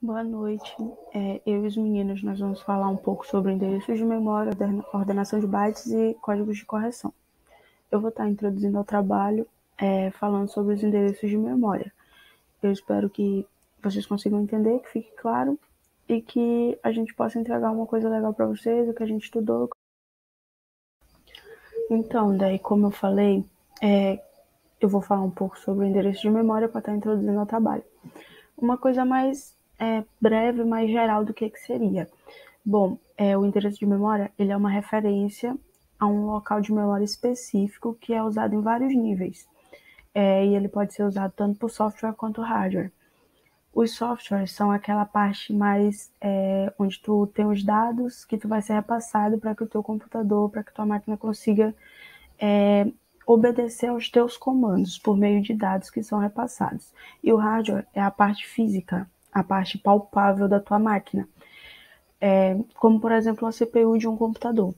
Boa noite. Eu e os meninos, nós vamos falar um pouco sobre endereços de memória, ordenação de bytes e códigos de correção. Eu vou estar introduzindo ao trabalho, falando sobre os endereços de memória. Eu espero que vocês consigam entender, que fique claro e que a gente possa entregar uma coisa legal para vocês, o que a gente estudou. Então, daí, como eu falei, eu vou falar um pouco sobre o endereço de memória para estar introduzindo ao trabalho. Uma coisa mais breve, mais geral do que seria. Bom, o endereço de memória ele é uma referência a um local de memória específico que é usado em vários níveis. E ele pode ser usado tanto por software quanto hardware. Os softwares são aquela parte mais onde tu tem os dados que tu vai ser repassado para que o teu computador, para que tua máquina consiga obedecer aos teus comandos por meio de dados que são repassados. E o hardware é a parte física, a parte palpável da tua máquina, como por exemplo a CPU de um computador.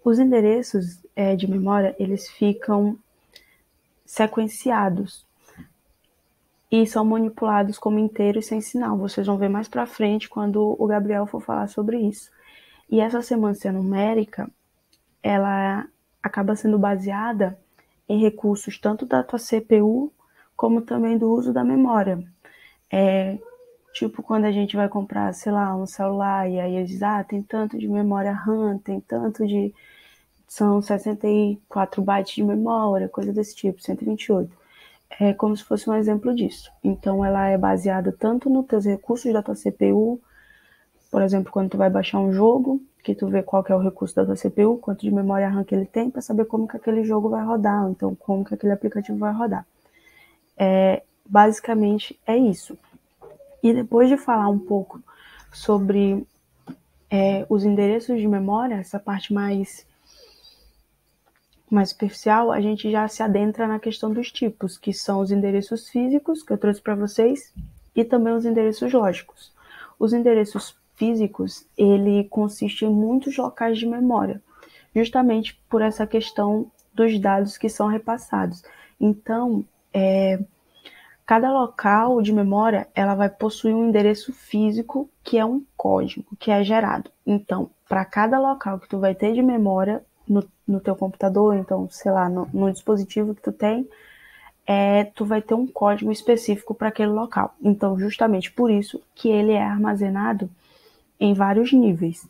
Os endereços de memória eles ficam sequenciados e são manipulados como inteiros sem sinal. Vocês vão ver mais para frente quando o Gabriel for falar sobre isso. E essa semântica numérica, ela acaba sendo baseada em recursos tanto da tua CPU como também do uso da memória. Tipo quando a gente vai comprar, sei lá, um celular e aí eles dizem, tem tanto de memória RAM, tem tanto de... São 64 bytes de memória, coisa desse tipo, 128. É como se fosse um exemplo disso. Então, ela é baseada tanto nos teus recursos da tua CPU, por exemplo, quando tu vai baixar um jogo, que tu vê qual que é o recurso da tua CPU, quanto de memória RAM que ele tem, para saber como que aquele jogo vai rodar, ou então como que aquele aplicativo vai rodar. Basicamente, é isso. E depois de falar um pouco sobre os endereços de memória, essa parte mais superficial, a gente já se adentra na questão dos tipos, que são os endereços físicos, que eu trouxe para vocês, e também os endereços lógicos. Os endereços físicos, ele consiste em muitos locais de memória, justamente por essa questão dos dados que são repassados. Então, cada local de memória, ela vai possuir um endereço físico, que é um código, que é gerado. Então, para cada local que tu vai ter de memória no teu computador, então, sei lá, no dispositivo que tu tem, tu vai ter um código específico para aquele local. Então, justamente por isso que ele é armazenado em vários níveis.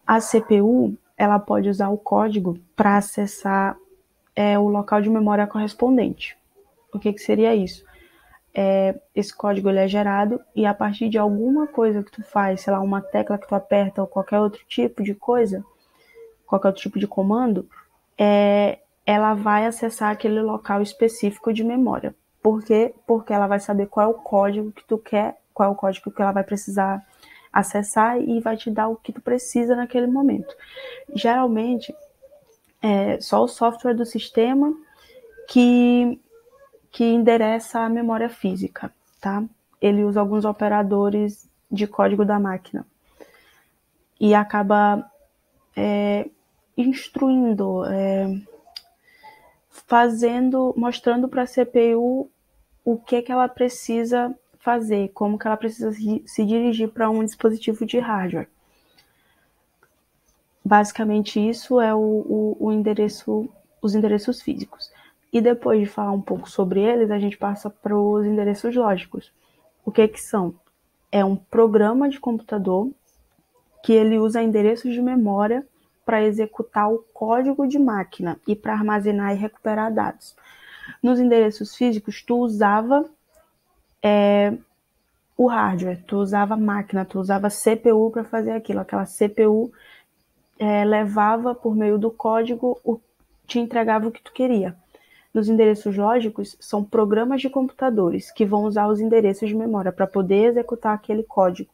A CPU, ela pode usar o código para acessar o local de memória correspondente. O que seria isso? Esse código ele é gerado e a partir de alguma coisa que tu faz, sei lá, uma tecla que tu aperta ou qualquer outro tipo de coisa, qualquer outro tipo de comando, ela vai acessar aquele local específico de memória. Por quê? Porque ela vai saber qual é o código que tu quer, qual é o código que ela vai precisar acessar e vai te dar o que tu precisa naquele momento. Geralmente, é só o software do sistema que endereça a memória física, tá? Ele usa alguns operadores de código da máquina e acaba instruindo, mostrando para a CPU o que ela precisa fazer, como que ela precisa se dirigir para um dispositivo de hardware. Basicamente isso é os endereços físicos. E depois de falar um pouco sobre eles, a gente passa para os endereços lógicos. O que são? É um programa de computador que ele usa endereços de memória para executar o código de máquina e para armazenar e recuperar dados. Nos endereços físicos, tu usava o hardware, tu usava a máquina, tu usava a CPU para fazer aquilo. Aquela CPU levava por meio do código, te entregava o que tu queria. Nos endereços lógicos, são programas de computadores que vão usar os endereços de memória para poder executar aquele código.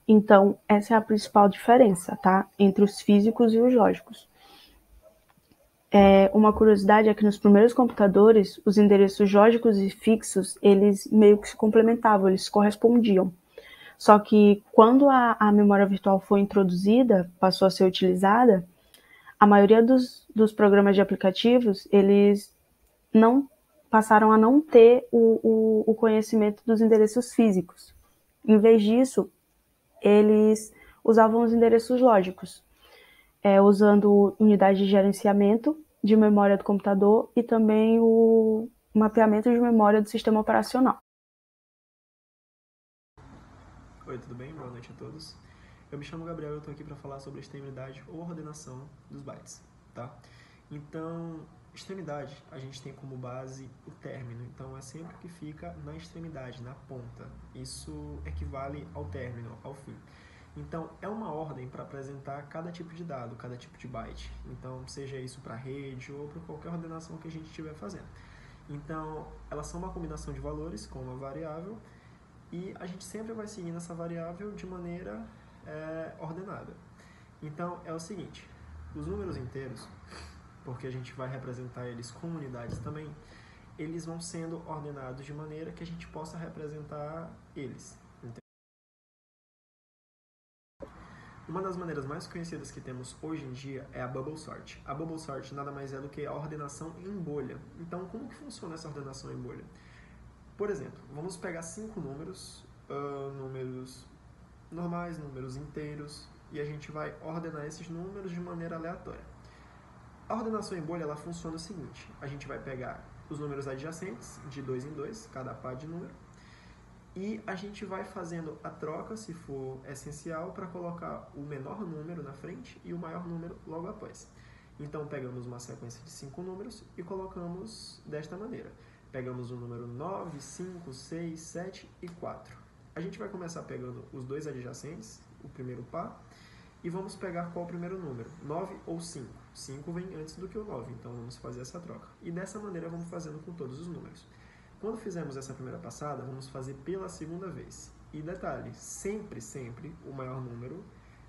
Então, essa é a principal diferença, tá? Entre os físicos e os lógicos. Uma curiosidade é que nos primeiros computadores, os endereços lógicos e fixos, eles meio que se complementavam, eles se correspondiam. Só que quando a memória virtual foi introduzida, passou a ser utilizada, a maioria dos programas de aplicativos, eles não passaram a não ter o conhecimento dos endereços físicos. Em vez disso, eles usavam os endereços lógicos, usando unidade de gerenciamento de memória do computador e também o mapeamento de memória do sistema operacional. Oi, tudo bem? Boa noite a todos. Eu me chamo Gabriel e eu estou aqui para falar sobre a extremidade ou ordenação dos bytes, tá? Então, extremidade, a gente tem como base o término, então é sempre que fica na extremidade, na ponta. Isso equivale ao término, ao fim. Então, é uma ordem para apresentar cada tipo de dado, cada tipo de byte. Então, seja isso para rede ou para qualquer ordenação que a gente estiver fazendo. Então, elas são uma combinação de valores com uma variável e a gente sempre vai seguindo essa variável de maneira ordenada. Então, é o seguinte, os números inteiros, porque a gente vai representar eles como unidades também, eles vão sendo ordenados de maneira que a gente possa representar eles. Uma das maneiras mais conhecidas que temos hoje em dia é a bubble sort. A bubble sort nada mais é do que a ordenação em bolha. Então, como que funciona essa ordenação em bolha? Por exemplo, vamos pegar 5 números, números normais, números inteiros, e a gente vai ordenar esses números de maneira aleatória. A ordenação em bolha ela funciona o seguinte: a gente vai pegar os números adjacentes, de 2 em 2, cada par de número, e a gente vai fazendo a troca, se for essencial, para colocar o menor número na frente e o maior número logo após. Então, pegamos uma sequência de 5 números e colocamos desta maneira. Pegamos o número 9, 5, 6, 7 e 4. A gente vai começar pegando os dois adjacentes, o primeiro par, e vamos pegar qual o primeiro número, 9 ou 5. 5 vem antes do que o 9, então vamos fazer essa troca. E dessa maneira vamos fazendo com todos os números. Quando fizermos essa primeira passada, vamos fazer pela segunda vez. E detalhe, sempre, sempre, o maior número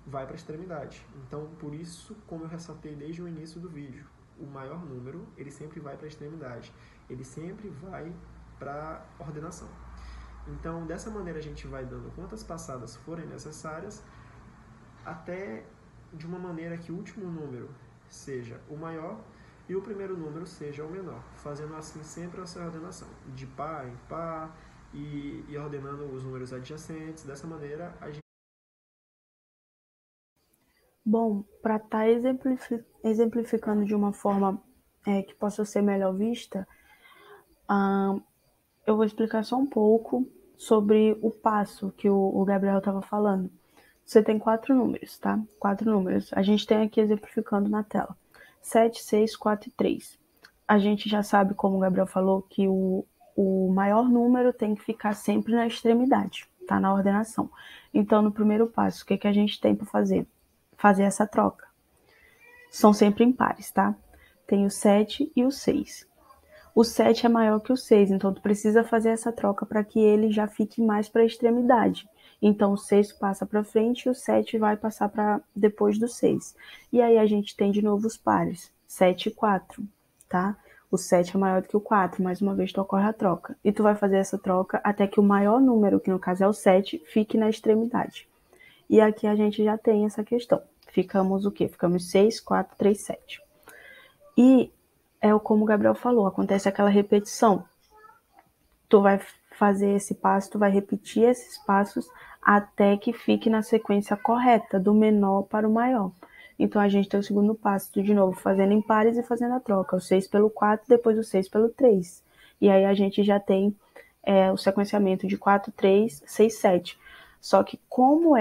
vai para a extremidade. Então, por isso, como eu ressaltei desde o início do vídeo, o maior número, ele sempre vai para a extremidade. Ele sempre vai para a ordenação. Então, dessa maneira, a gente vai dando quantas passadas forem necessárias, até de uma maneira que o último número seja o maior e o primeiro número seja o menor, fazendo assim sempre essa ordenação, de par em par, e ordenando os números adjacentes. Dessa maneira, a gente... Bom, para estar exemplificando de uma forma que possa ser melhor vista, eu vou explicar só um pouco sobre o passo que o Gabriel estava falando. Você tem 4 números, tá? 4 números. A gente tem aqui exemplificando na tela. 7, 6, 4 e 3. A gente já sabe, como o Gabriel falou, que o maior número tem que ficar sempre na extremidade, tá? Na ordenação. Então, no primeiro passo, o que a gente tem para fazer? Fazer essa troca. São sempre impares, tá? Tem o 7 e o 6. O 7 é maior que o 6, então tu precisa fazer essa troca para que ele já fique mais para a extremidade. Então o 6 passa para frente e o 7 vai passar para depois do 6. E aí a gente tem de novo os pares, 7 e 4, tá? O 7 é maior do que o 4, mais uma vez tu ocorre a troca. E tu vai fazer essa troca até que o maior número, que no caso é o 7, fique na extremidade. E aqui a gente já tem essa questão. Ficamos o quê? Ficamos 6, 4, 3, 7. E como o Gabriel falou, acontece aquela repetição. Tu vai fazer esse passo, tu vai repetir esses passos até que fique na sequência correta, do menor para o maior. Então, a gente tem o segundo passo, tu de novo, fazendo em pares e fazendo a troca. O 6 pelo 4, depois o 6 pelo 3. E aí a gente já tem o sequenciamento de 4, 3, 6, 7. Só que como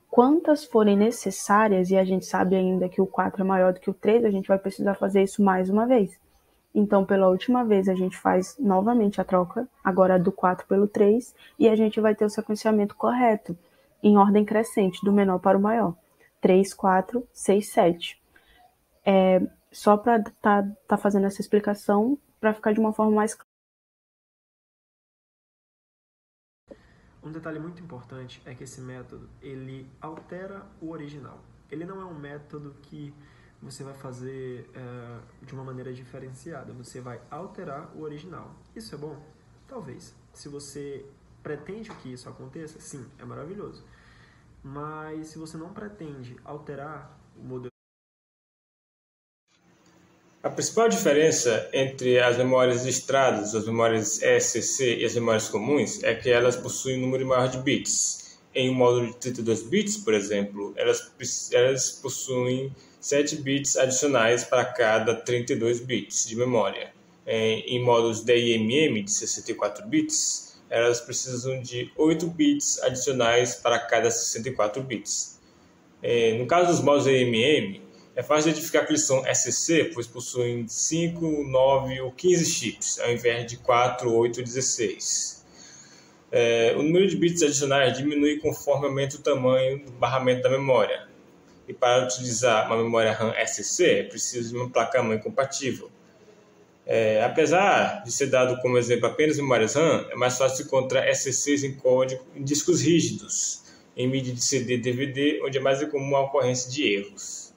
quantas forem necessárias, e a gente sabe ainda que o 4 é maior do que o 3, a gente vai precisar fazer isso mais uma vez. Então, pela última vez, a gente faz novamente a troca, agora do 4 pelo 3, e a gente vai ter o sequenciamento correto, em ordem crescente, do menor para o maior. 3, 4, 6, 7. Só para tá fazendo essa explicação, para ficar de uma forma mais clara. Um detalhe muito importante é que esse método, ele altera o original. Ele não é um método que você vai fazer de uma maneira diferenciada. Você vai alterar o original. Isso é bom? Talvez. Se você pretende que isso aconteça, sim, é maravilhoso. Mas se você não pretende alterar o modelo A principal diferença entre as memórias listradas, as memórias ESC e as memórias comuns é que elas possuem um número maior de bits. Em um módulo de 32 bits, por exemplo, elas possuem 7 bits adicionais para cada 32 bits de memória. Em módulos DIMM de 64 bits, elas precisam de 8 bits adicionais para cada 64 bits. No caso dos módulos DIMM, é fácil identificar que eles são SC, pois possuem 5, 9 ou 15 chips, ao invés de 4, 8 ou 16. O número de bits adicionais diminui conforme aumenta o tamanho do barramento da memória. E para utilizar uma memória RAM SC, é preciso de uma placa-mãe compatível. Apesar de ser dado como exemplo apenas memórias RAM, é mais fácil encontrar SCs em código em discos rígidos, em mídia de CD e DVD, onde é mais comum a ocorrência de erros.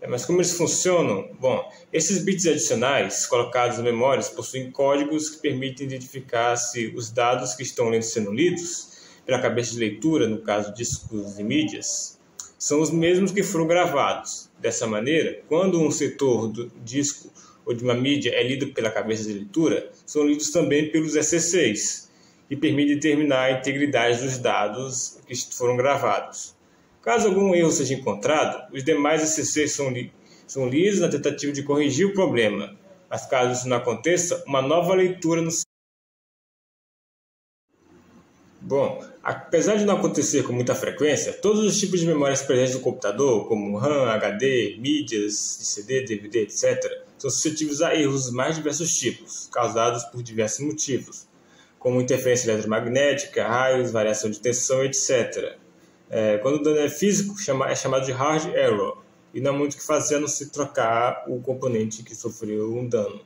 Mas como eles funcionam? Bom, esses bits adicionais colocados nas memórias possuem códigos que permitem identificar se os dados que estão sendo lidos pela cabeça de leitura, no caso discos e mídias, são os mesmos que foram gravados. Dessa maneira, quando um setor do disco ou de uma mídia é lido pela cabeça de leitura, são lidos também pelos SCs, que permitem determinar a integridade dos dados que foram gravados. Caso algum erro seja encontrado, os demais SCs são lidos na tentativa de corrigir o problema, mas caso isso não aconteça, uma nova leitura no. Bom, apesar de não acontecer com muita frequência, todos os tipos de memórias presentes no computador, como RAM, HD, mídias, CD, DVD, etc., são suscetíveis a erros dos mais diversos tipos, causados por diversos motivos, como interferência eletromagnética, raios, variação de tensão, etc. Quando o dano é físico, é chamado de hard error, e não há muito o que fazer a não se trocar o componente que sofreu um dano.